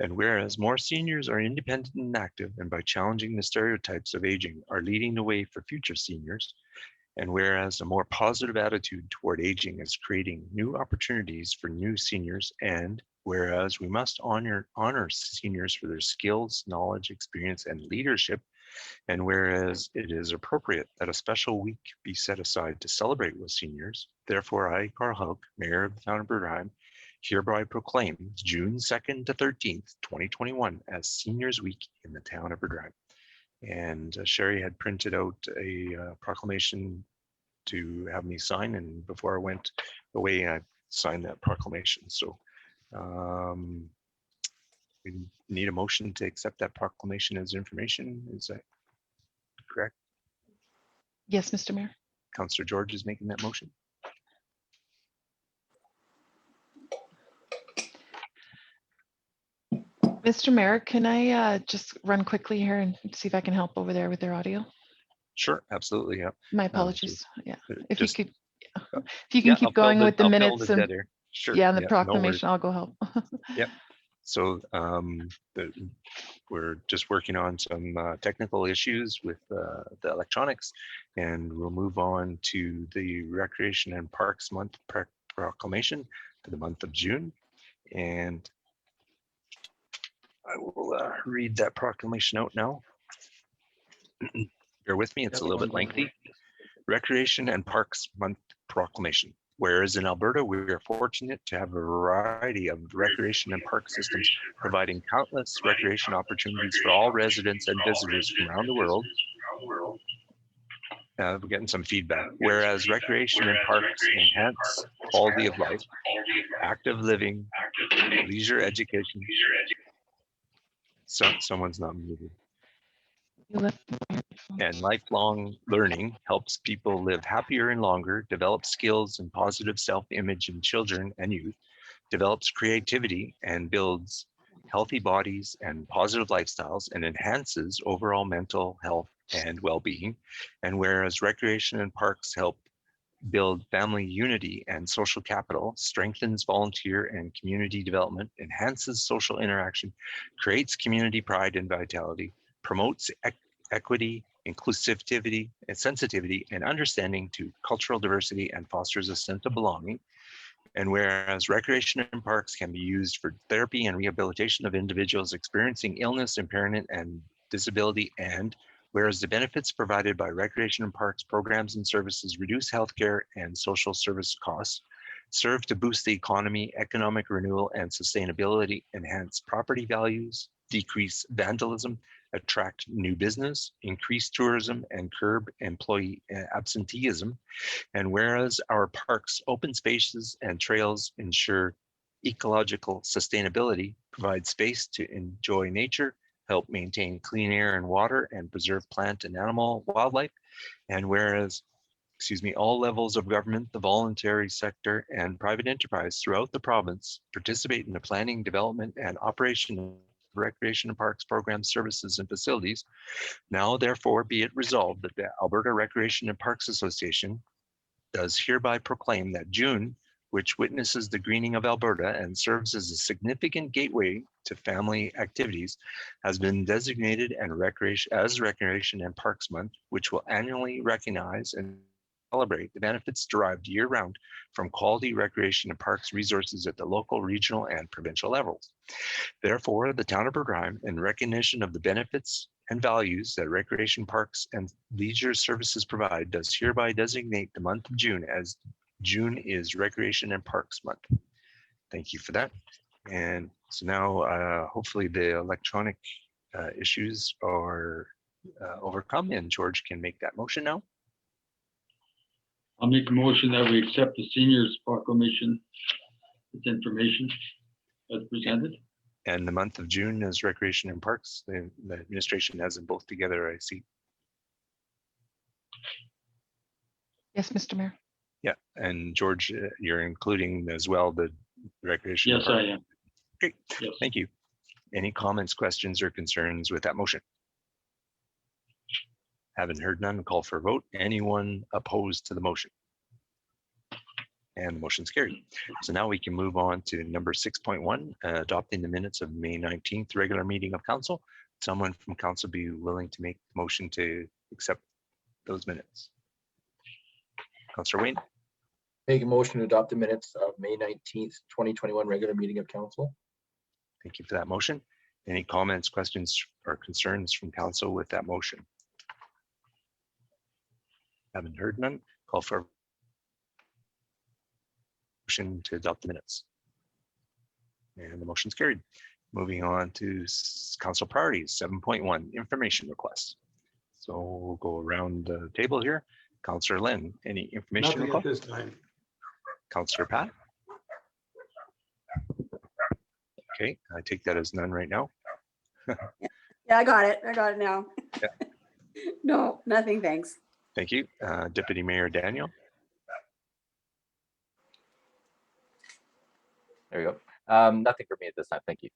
And whereas more seniors are independent and active, and by challenging the stereotypes of aging, are leading the way for future seniors. And whereas a more positive attitude toward aging is creating new opportunities for new seniors, and whereas we must honor seniors for their skills, knowledge, experience, and leadership, and whereas it is appropriate that a special week be set aside to celebrate with seniors, therefore I, Carl Hauk, Mayor of the Town of Bruderheim, hereby proclaim June 2nd to 13th, 2021 as Seniors Week in the Town of Bruderheim. And Sherry had printed out a proclamation to have me sign, and before I went away, I signed that proclamation. So we need a motion to accept that proclamation as information. Is that correct? Yes, Mr. Mayor. Councillor George is making that motion. Mr. Mayor, can I just run quickly here and see if I can help over there with their audio? Sure, absolutely. Yeah. My apologies. Yeah, if just- you could, if you can keep going with the minutes and Sure. yeah, and the no worries. proclamation, I'll go help. So we're just working on some technical issues with the electronics, and we'll move on to the Recreation and Parks Month proclamation for the month of June. And I will read that proclamation out now. Bear with me, it's a little bit lengthy. Recreation and Parks Month proclamation. Whereas in Alberta, we are fortunate to have a variety of recreation and park systems providing countless recreation opportunities for all residents and visitors from around the world. We're getting some feedback. Whereas recreation and parks enhance quality of life, active living, leisure education. Someone's not muted. And lifelong learning helps people live happier and longer, develop skills and positive self-image in children and youth, develops creativity and builds healthy bodies and positive lifestyles, and enhances overall mental health and well-being. And whereas recreation and parks help build family unity and social capital, strengthens volunteer and community development, enhances social interaction, creates community pride and vitality, promotes equity, inclusivity, and sensitivity, and understanding to cultural diversity, and fosters a sense of belonging. And whereas recreation and parks can be used for therapy and rehabilitation of individuals experiencing illness, impairment, and disability, and whereas the benefits provided by recreation and parks programs and services reduce healthcare and social service costs, serve to boost the economy, economic renewal, and sustainability, enhance property values, decrease vandalism, attract new business, increase tourism, and curb employee absenteeism. And whereas our parks, open spaces, and trails ensure ecological sustainability, provide space to enjoy nature, help maintain clean air and water, and preserve plant and animal wildlife. And whereas, all levels of government, the voluntary sector, and private enterprise throughout the province participate in the planning, development, and operation of recreation and parks programs, services, and facilities. Now, therefore, be it resolved that the Alberta Recreation and Parks Association does hereby proclaim that June, which witnesses the greening of Alberta and serves as a significant gateway to family activities, has been designated as Recreation and Parks Month, which will annually recognize and celebrate the benefits derived year-round from quality recreation and parks resources at the local, regional, and provincial levels. Therefore, the Town of Bruderheim, in recognition of the benefits and values that recreation, parks, and leisure services provide, does hereby designate the month of June as June is Recreation and Parks Month. Thank you for that. And so now, hopefully the electronic issues are overcome, and George can make that motion now. I'll make a motion that we accept the seniors proclamation, its information as presented. And the month of June is Recreation and Parks. The administration has them both together, I see. Yes, Mr. Mayor. Yeah, and George, you're including as well the Recreation. and Yes, I Parks. am. Great, Yes. thank you. Any comments, questions, or concerns with that motion? Haven't heard none, call for a vote. Anyone opposed to the motion? And the motion's carried. So now we can move on to number 6.1, adopting the minutes of May 19th, regular meeting of council. Someone from council be willing to make the motion to accept those minutes? Councillor Wayne, Make a motion to adopt the minutes of May 19th, 2021 regular meeting of council. thank you for that motion. Any comments, questions, or concerns from council with that motion? Haven't heard none, call for a motion to adopt the minutes. And the motion's carried. Moving on to council priorities, 7.1, information requests. So we'll go around the table here. Councillor Lynn, any information Nothing at request? this time. Councillor Pat? Okay, I take that as none right now. Yeah, I got it. I got it now. Yeah. No, nothing, thanks. Thank you. Deputy Mayor Daniel? There you go. Nothing for me at this time. Thank you.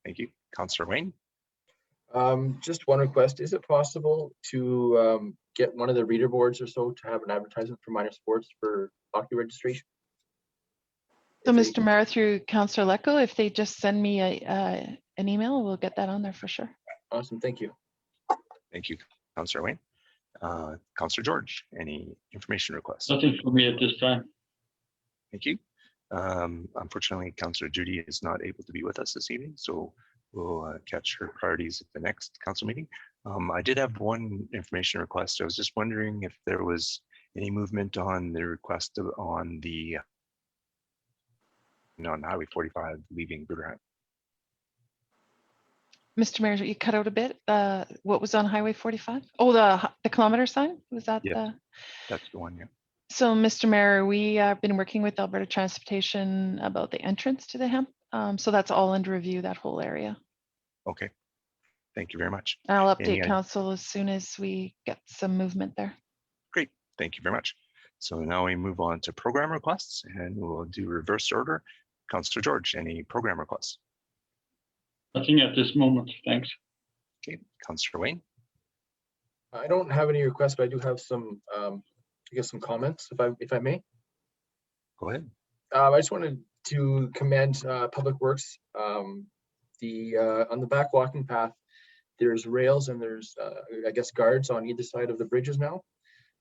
Thank you. Councillor Wayne? Just one request. Is it possible to get one of the reader boards or so to have an advertisement for minor sports for hockey registration? So, If they- Mr. Mayor, through Councillor Lecco, if they just send me an email, we'll get that on there for sure. Awesome, thank you. Thank you, Councillor Wayne. Councillor George, any information requests? Nothing for me at this time. Thank you. Unfortunately, Councillor Judy is not able to be with us this evening, so we'll catch her priorities at the next council meeting. I did have one information request. I was just wondering if there was any movement on the request on the on Highway 45 leaving Bruderheim. Mr. Mayor, you cut out a bit. What was on Highway 45? Oh, the kilometer sign? Was that Yeah. the? That's the one, yeah. So, Mr. Mayor, we have been working with Alberta Transportation about the entrance to the hemp. So that's all under review, that whole area. Okay. Thank you very much. And I'll Any update i- council as soon as we get some movement there. Great. Thank you very much. So now we move on to program requests and we'll do reverse order. Councillor George, any program requests? Nothing at this moment, thanks. Okay. Councillor Wayne? I don't have any requests, but I do have some, I guess, some comments, if I may. Go ahead. I just wanted to commend Public Works. On the back walking path, there's rails and there's, I guess, guards on either side of the bridges now.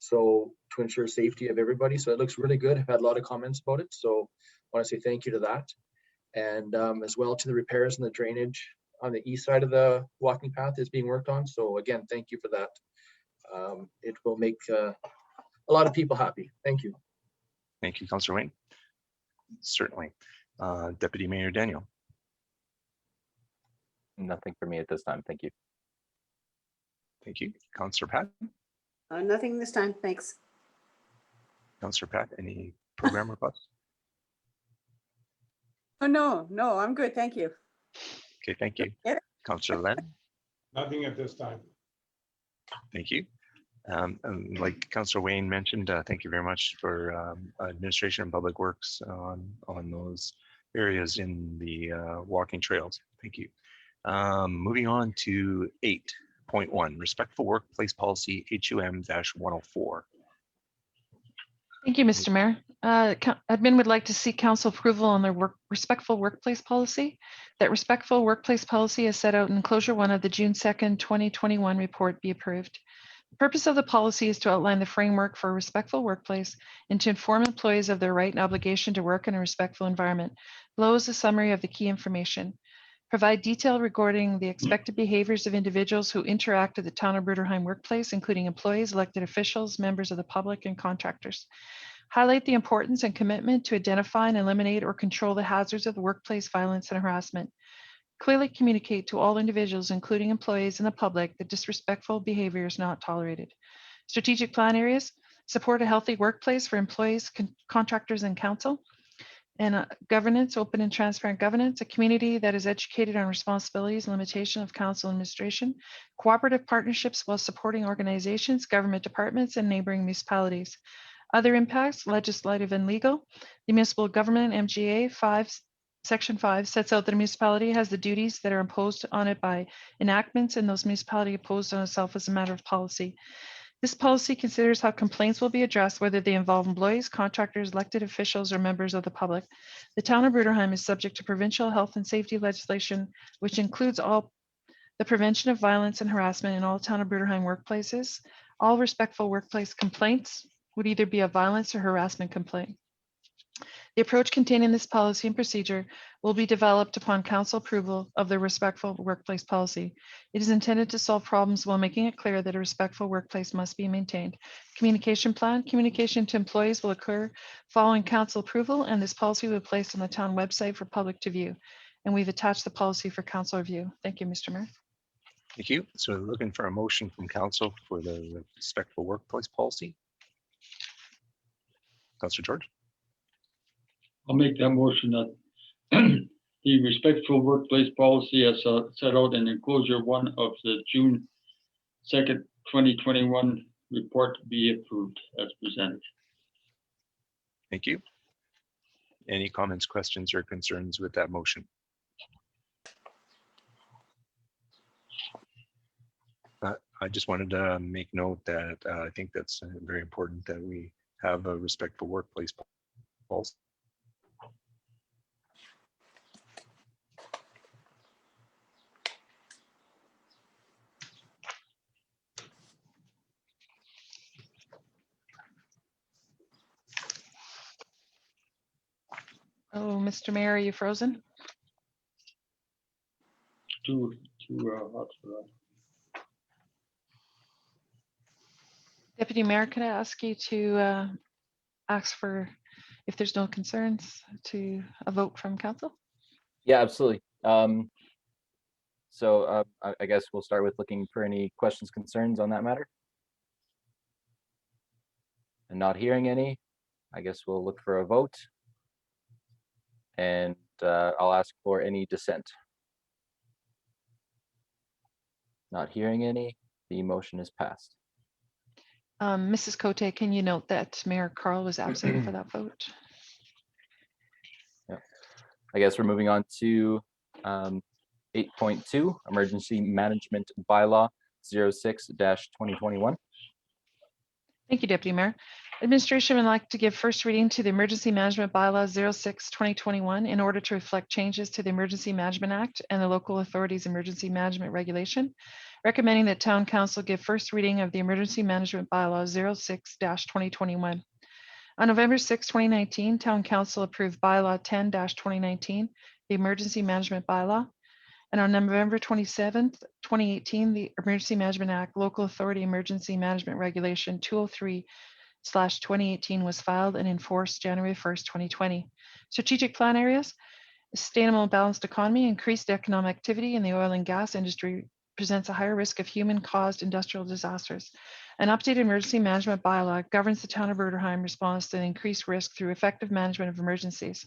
So to ensure safety of everybody. So it looks really good. I've had a lot of comments about it. So I want to say thank you to that. And as well to the repairs and the drainage on the east side of the walking path is being worked on. So again, thank you for that. It will make a lot of people happy. Thank you. Thank you, Councillor Wayne. Certainly. Deputy Mayor Daniel? Nothing for me at this time. Thank you. Thank you. Councillor Pat? Nothing this time, thanks. Councillor Pat, any program requests? Oh, no, I'm good, thank you. Okay, thank you. Yeah. Councillor Len? Nothing at this time. Thank you. And like Councillor Wayne mentioned, thank you very much for administration and public works on those areas in the walking trails. Thank you. Moving on to 8.1, respectful workplace policy HUM-104. Thank you, Mr. Mayor. Admin would like to see council approval on their respectful workplace policy. That respectful workplace policy is set out in enclosure 1 of the June 2nd, 2021 report be approved. The purpose of the policy is to outline the framework for a respectful workplace and to inform employees of their right and obligation to work in a respectful environment. Below is a summary of the key information. Provide detail regarding the expected behaviors of individuals who interact with the town of Bruderheim workplace, including employees, elected officials, members of the public, and contractors. Highlight the importance and commitment to identify and eliminate or control the hazards of the workplace violence and harassment. Clearly communicate to all individuals, including employees and the public, that disrespectful behavior is not tolerated. Strategic plan areas: support a healthy workplace for employees, contractors, and council. And governance, open and transparent governance, a community that is educated on responsibilities and limitation of council administration, cooperative partnerships while supporting organizations, government departments, and neighboring municipalities. Other impacts, legislative and legal. The municipal government MGA 5, Section 5 sets out that a municipality has the duties that are imposed on it by enactments, and those municipality imposed on itself as a matter of policy. This policy considers how complaints will be addressed, whether they involve employees, contractors, elected officials, or members of the public. The town of Bruderheim is subject to provincial health and safety legislation, which includes all the prevention of violence and harassment in all town of Bruderheim workplaces. All respectful workplace complaints would either be a violence or harassment complaint. The approach contained in this policy and procedure will be developed upon council approval of the respectful workplace policy. It is intended to solve problems while making it clear that a respectful workplace must be maintained. Communication plan, communication to employees will occur following council approval, and this policy will be placed on the town website for public to view. And we've attached the policy for council review. Thank you, Mr. Mayor. Thank you. So looking for a motion from council for the respectful workplace policy. Councillor George. I'll make that motion that the respectful workplace policy as set out in enclosure 1 of the June 2nd, 2021 report be approved as presented. Thank you. Any comments, questions, or concerns with that motion? I just wanted to make note that I think that's very important that we have a respectful workplace policy. Oh, Mr. Mayor, are you frozen? Too hot for that. Deputy Mayor, could I ask you to ask for, if there's no concerns, to a vote from council? Yeah, absolutely. So I guess we'll start with looking for any questions, concerns on that matter. And not hearing any, I guess we'll look for a vote. And I'll ask for any dissent. Not hearing any, the motion is passed. Mrs. Cote, can you note that Mayor Carl was absent for that vote? Yeah. I guess we're moving on to 8.2, Emergency Management Bylaw 06-2021. Thank you, Deputy Mayor. Administration would like to give first reading to the Emergency Management Bylaw 06-2021 in order to reflect changes to the Emergency Management Act and the Local Authorities Emergency Management Regulation, recommending that Town Council give first reading of the Emergency Management Bylaw 06-2021. On November 6, 2019, Town Council approved Bylaw 10-2019, the Emergency Management Bylaw. And on November 27th, 2018, the Emergency Management Act, Local Authority Emergency Management Regulation 203/2018 was filed and enforced January 1st, 2020. Strategic plan areas, sustainable and balanced economy, increased economic activity in the oil and gas industry presents a higher risk of human-caused industrial disasters. An updated emergency management bylaw governs the town of Bruderheim response to the increased risk through effective management of emergencies.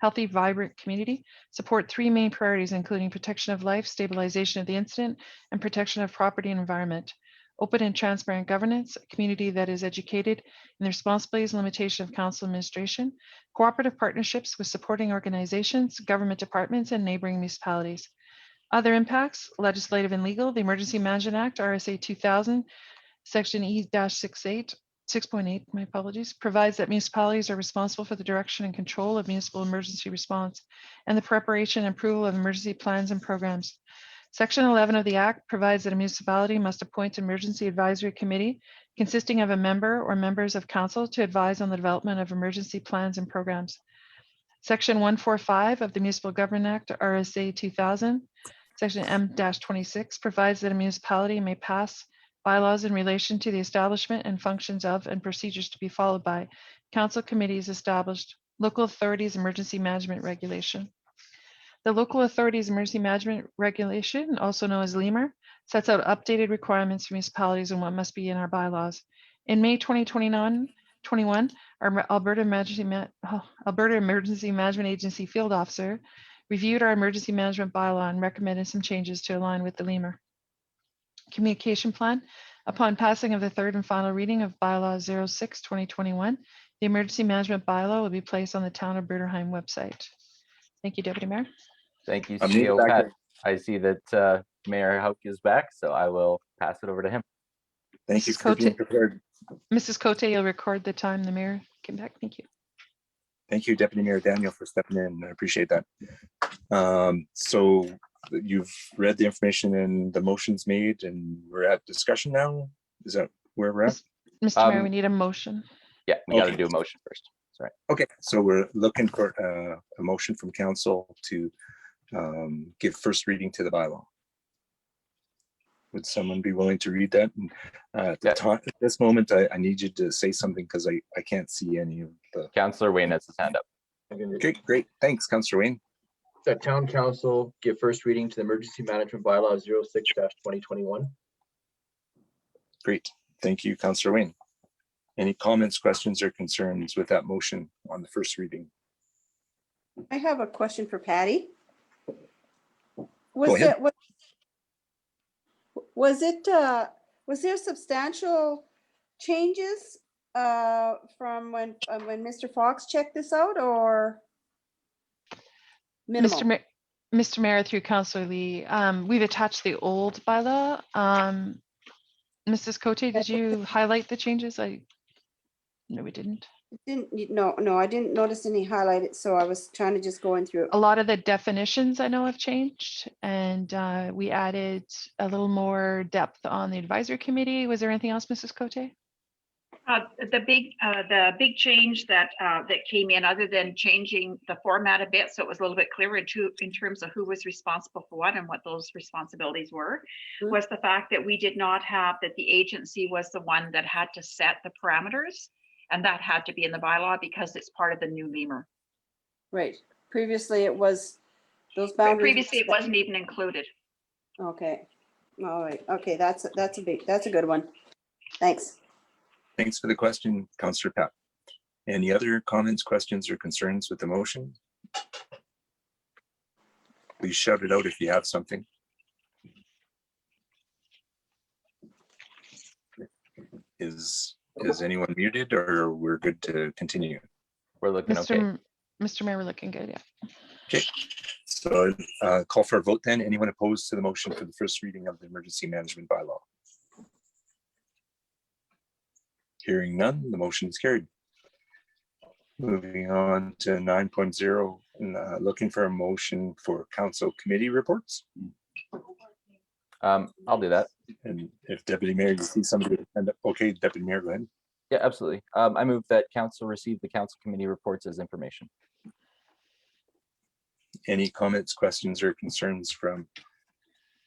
Healthy, vibrant community, support 3 main priorities, including protection of life, stabilization of the incident, and protection of property and environment. Open and transparent governance, a community that is educated in the responsibilities and limitation of council administration, cooperative partnerships with supporting organizations, government departments, and neighboring municipalities. Other impacts, legislative and legal, the Emergency Management Act, RSA 2000, Section E-6.8, my apologies, provides that municipalities are responsible for the direction and control of municipal emergency response and the preparation and approval of emergency plans and programs. Section 11 of the Act provides that a municipality must appoint an emergency advisory committee consisting of a member or members of council to advise on the development of emergency plans and programs. Section 145 of the Municipal Government Act, RSA 2000, Section M-26 provides that a municipality may pass bylaws in relation to the establishment and functions of and procedures to be followed by council committees established, local authorities emergency management regulation. The Local Authorities Emergency Management Regulation, also known as LEMR, sets out updated requirements for municipalities and what must be in our bylaws. In May 2021, 2021, our Alberta Emergency Management Agency field officer reviewed our emergency management bylaw and recommended some changes to align with the lemur. Communication plan. Upon passing of the third and final reading of bylaw 06/2021, the emergency management bylaw will be placed on the town of Bruderheim website. Thank you, Deputy Mayor. Thank you, I'm moving CEO back Pat. in. I see that Mayor Houck is back, so I will pass it over to him. Thank you Mrs. for being Cote, prepared. Mrs. Cote, you'll record the time the mayor came back. Thank you. Thank you, Deputy Mayor Daniel, for stepping in. I appreciate that. So you've read the information and the motions made, and we're at discussion now. Is that where we're at? Mr. Mayor, we need a motion. Yeah, we got to Okay. do a motion first. Sorry. Okay, so we're looking for a motion from council to give first reading to the bylaw. Would someone be willing to read that? And, at this moment, I need you to say something because I can't see any of the. Councillor Wayne has his hand up. Okay, great. Thanks, Councillor Wayne. That town council give first reading to the emergency management bylaw 06/2021. Great. Thank you, Councillor Wayne. Any comments, questions, or concerns with that motion on the first reading? I have a question for Patty. Go Was ahead. was there substantial changes from when Mr. Fox checked this out, or minimal? Mr. Mayor, through Councillor Lee, we've attached the old bylaw. Mrs. Cote, did you highlight the changes? No, we didn't. No, I didn't notice any highlighted, so I was trying to just go in through. A lot of the definitions I know have changed, and we added a little more depth on the advisory committee. Was there anything else, Mrs. Cote? The big change that came in, other than changing the format a bit, so it was a little bit clearer in terms of who was responsible for what and what those responsibilities were, was the fact that we did not have that the agency was the one that had to set the parameters, and that had to be in the bylaw because it's part of the new lemur. Right. Previously, it was those boundaries. Previously, it wasn't even included. Okay. All right. Okay, that's a good one. Thanks. Thanks for the question, Councillor Pat. Any other comments, questions, or concerns with the motion? Please shout it out if you have something. Is anyone muted, or we're good to continue? We're looking okay. Mr. Mayor, we're looking good, yeah. Okay, so call for a vote then. Anyone opposed to the motion for the first reading of the emergency management bylaw? Hearing none, the motion is carried. Moving on to 9.0, looking for a motion for council committee reports. I'll do that. And if Deputy Mayor, you see somebody end up, okay, Deputy Mayor, go ahead. Yeah, absolutely. I move that council receive the council committee reports as information. Any comments, questions, or concerns from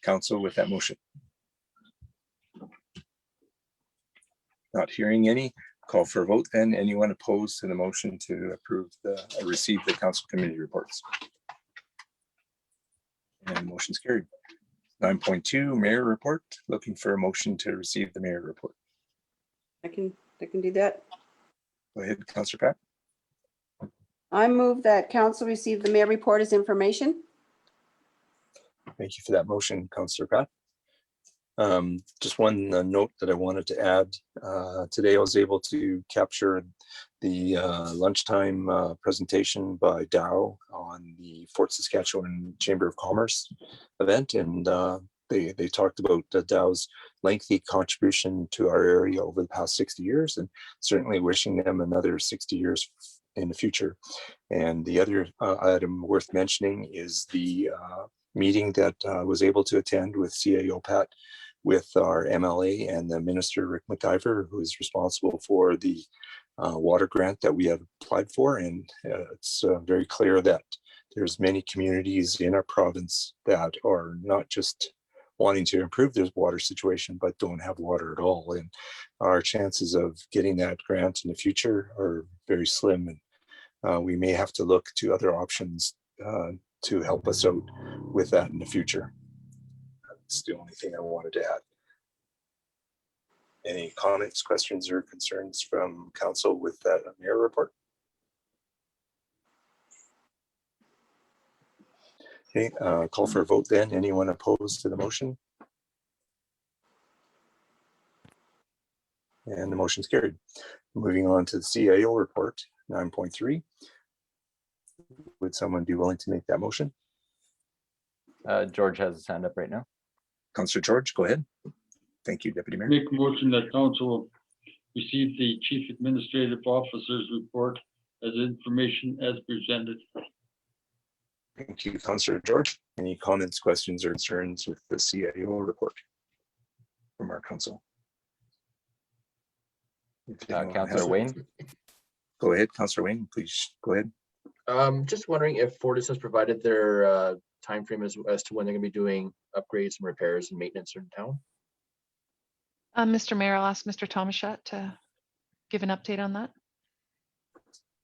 council with that motion? Not hearing any, call for a vote then. Anyone opposed to the motion to approve receive the council committee reports? And motion's carried. 9.2, mayor report. Looking for a motion to receive the mayor report. I can do that. Go ahead, Councillor Pat. I move that council receive the mayor report as information. Thank you for that motion, Councillor Pat. Just one note that I wanted to add. Today I was able to capture the lunchtime presentation by Dow on the Fort Saskatchewan Chamber of Commerce event, and they talked about Dow's lengthy contribution to our area over the past 60 years, and certainly wishing them another 60 years in the future. And the other item worth mentioning is the meeting that I was able to attend with CAO Pat, with our MLA and the Minister Rick McIver, who is responsible for the water grant that we have applied for. And it's very clear that there's many communities in our province that are not just wanting to improve their water situation, but don't have water at all. And our chances of getting that grant in the future are very slim. And we may have to look to other options to help us out with that in the future. That's the only thing I wanted to add. Any comments, questions, or concerns from council with that mayor report? Okay, call for a vote then. Anyone opposed to the motion? And the motion's carried. Moving on to the CIO report, 9.3. Would someone be willing to make that motion? George has his hand up right now. Councillor George, go ahead. Thank you, Deputy Mayor. Make a motion that council receive the chief administrative officer's report as information as presented. Thank you, Councillor George. Any comments, questions, or concerns with the CIO report from our council? If anyone Councillor has it. Wayne. Go ahead, Councillor Wayne, please go ahead. Just wondering if Fortis has provided their timeframe as to when they're gonna be doing upgrades and repairs and maintenance in town? Mr. Mayor, I'll ask Mr. Tomashat to give an update on that.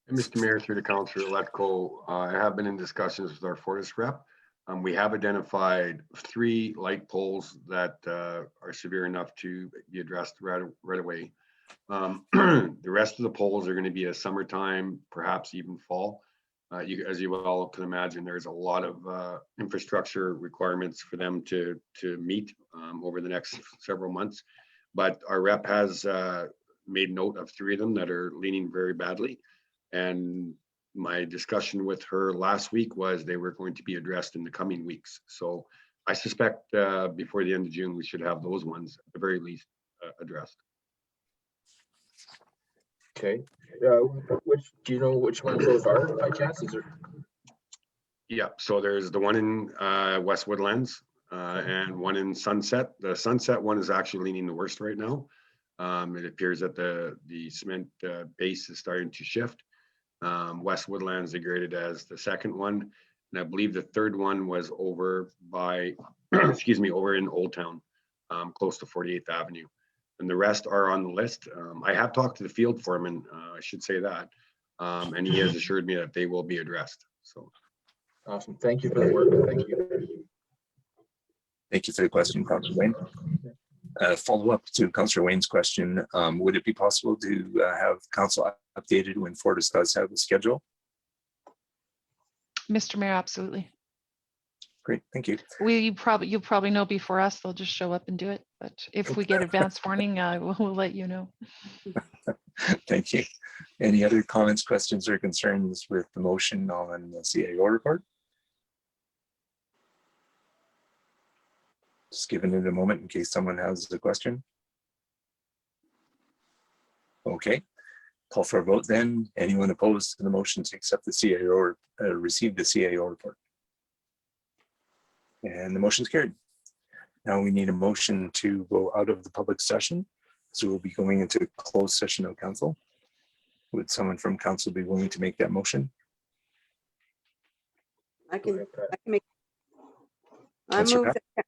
Mr. Mayor, through the Councillor Letko, I have been in discussions with our Fortis rep. We have identified 3 light poles that are severe enough to be addressed right away. The rest of the poles are going to be a summertime, perhaps even fall. As you all can imagine, there's a lot of infrastructure requirements for them to meet over the next several months. But our rep has made note of 3 of them that are leaning very badly. And my discussion with her last week was they were going to be addressed in the coming weeks. So I suspect before the end of June, we should have those ones at the very least addressed. Okay. Do you know which ones those are by chance? Is there? Yeah, so there's the one in West Woodlands and one in Sunset. The Sunset one is actually leaning the worst right now. It appears that the cement base is starting to shift. West Woodlands degraded as the second one. And I believe the third one was over by, excuse me, over in Old Town, close to 48th Avenue. And the rest are on the list. I have talked to the field foreman, I should say that. And he has assured me that they will be addressed. So Awesome. Thank you for the work. Thank you. Thank you for the question, Councillor Wayne. Follow up to Councillor Wayne's question. Would it be possible to have council updated when Fortis does have the schedule? Mr. Mayor, absolutely. Great, thank you. You'll probably know before us. They'll just show up and do it. But if we get advance warning, we'll let you know. Thank you. Any other comments, questions, or concerns with the motion on the CIO report? Just giving it a moment in case someone has a question. Okay, call for a vote then. Anyone opposed to the motion to accept the CIO or receive the CIO report? And the motion's carried. Now we need a motion to go out of the public session. So we'll be going into closed session of council. Would someone from council be willing to make that motion? I can make. Councillor Pat?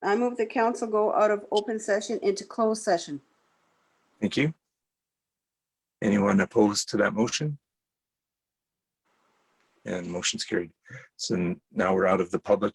I move the council go out of open session into closed session. Thank you. Anyone opposed to that motion? And motion's carried. So now we're out of the public